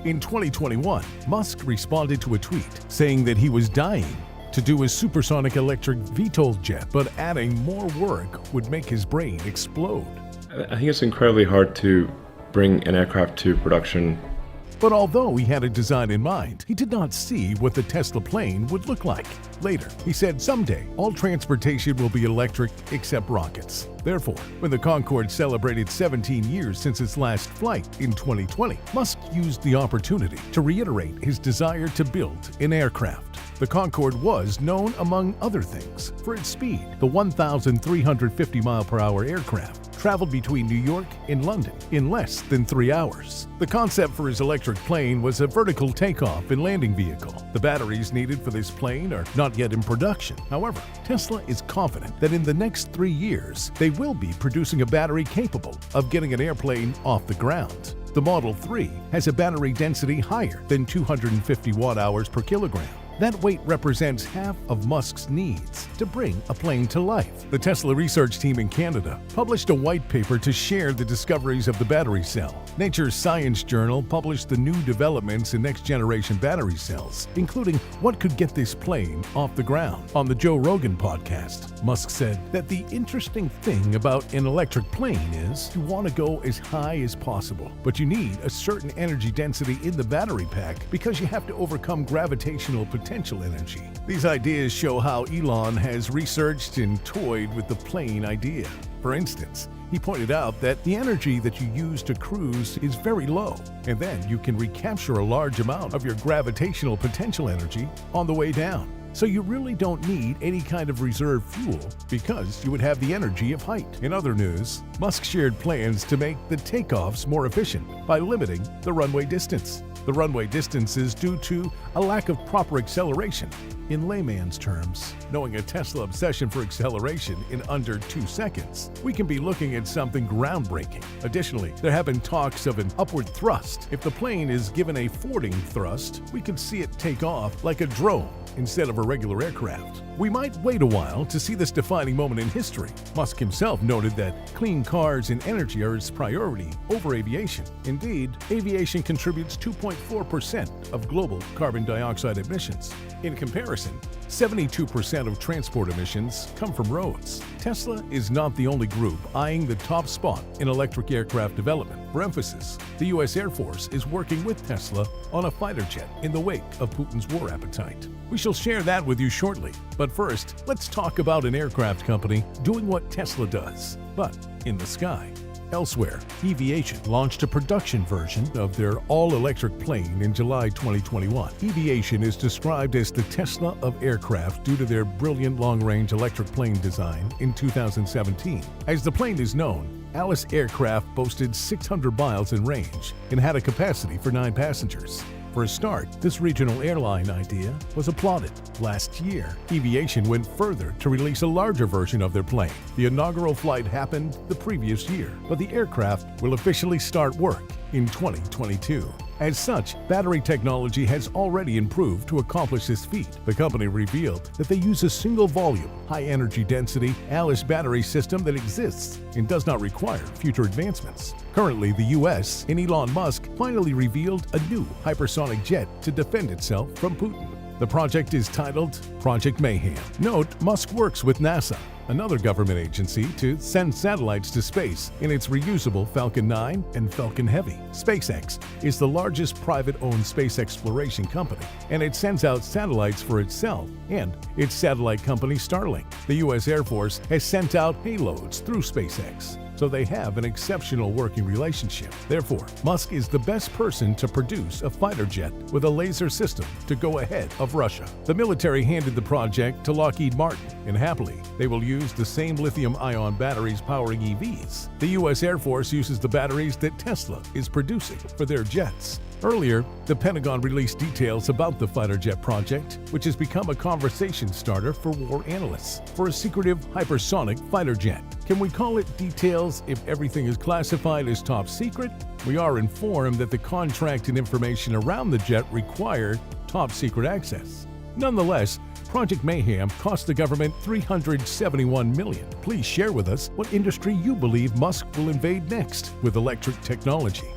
In 2021, Musk responded to a tweet saying that he was dying to do his supersonic electric VTOL jet, but adding more work would make his brain explode. I think it's incredibly hard to bring an aircraft to production. But although he had a design in mind, he did not see what the Tesla plane would look like. Later, he said someday all transportation will be electric except rockets. Therefore, when the Concorde celebrated 17 years since its last flight in 2020, Musk used the opportunity to reiterate his desire to build an aircraft. The Concorde was known, among other things, for its speed. The 1,350 mile-per-hour aircraft traveled between New York and London in less than 3 hours. The concept for his electric plane was a vertical takeoff and landing vehicle. The batteries needed for this plane are not yet in production. However, Tesla is confident that in the next 3 years, they will be producing a battery capable of getting an airplane off the ground. The Model 3 has a battery density higher than 250 watt-hours per kilogram. That weight represents half of Musk's needs to bring a plane to life. The Tesla research team in Canada published a white paper to share the discoveries of the battery cell. Nature's Science journal published the new developments in next-generation battery cells, including what could get this plane off the ground. On the Joe Rogan podcast, Musk said that the interesting thing about an electric plane is you want to go as high as possible, but you need a certain energy density in the battery pack because you have to overcome gravitational potential energy. These ideas show how Elon has researched and toyed with the plane idea. For instance, he pointed out that the energy that you use to cruise is very low, and then you can recapture a large amount of your gravitational potential energy on the way down. So you really don't need any kind of reserve fuel because you would have the energy of height. In other news, Musk shared plans to make the takeoffs more efficient by limiting the runway distance. The runway distance is due to a lack of proper acceleration. In layman's terms, knowing a Tesla obsession for acceleration in under 2 seconds, we can be looking at something groundbreaking. Additionally, there have been talks of an upward thrust. If the plane is given a forwarding thrust, we could see it take off like a drone instead of a regular aircraft. We might wait a while to see this defining moment in history. Musk himself noted that clean cars and energy are his priority over aviation. Indeed, aviation contributes 2.4% of global carbon dioxide emissions. In comparison, 72% of transport emissions come from roads. Tesla is not the only group eyeing the top spot in electric aircraft development. For emphasis, the U.S. Air Force is working with Tesla on a fighter jet in the wake of Putin's war appetite. We shall share that with you shortly. But first, let's talk about an aircraft company doing what Tesla does, but in the sky. Elsewhere, Eviation launched a production version of their all-electric plane in July 2021. Eviation is described as the Tesla of aircraft due to their brilliant long-range electric plane design in 2017. As the plane is known, Alice Aircraft boasted 600 miles in range and had a capacity for 9 passengers. For a start, this regional airline idea was applauded. Last year, Eviation went further to release a larger version of their plane. The inaugural flight happened the previous year, but the aircraft will officially start work in 2022. As such, battery technology has already improved to accomplish this feat. The company revealed that they use a single-volume, high-energy density Alice battery system that exists and does not require future advancements. Currently, the U.S. and Elon Musk finally revealed a new hypersonic jet to defend itself from Putin. The project is titled Project Mayhem. Note, Musk works with NASA, another government agency, to send satellites to space in its reusable Falcon 9 and Falcon Heavy. SpaceX is the largest private-owned space exploration company, and it sends out satellites for itself and its satellite company Starlink. The U.S. Air Force has sent out payloads through SpaceX, so they have an exceptional working relationship. Therefore, Musk is the best person to produce a fighter jet with a laser system to go ahead of Russia. The military handed the project to Lockheed Martin, and happily, they will use the same lithium-ion batteries powering EVs. The U.S. Air Force uses the batteries that Tesla is producing for their jets. Earlier, the Pentagon released details about the fighter jet project, which has become a conversation starter for war analysts. For a secretive hypersonic fighter jet, can we call it details if everything is classified as top secret? We are informed that the contract and information around the jet required top secret access. Nonetheless, Project Mayhem cost the government $371 million. Please share with us what industry you believe Musk will invade next with electric technology.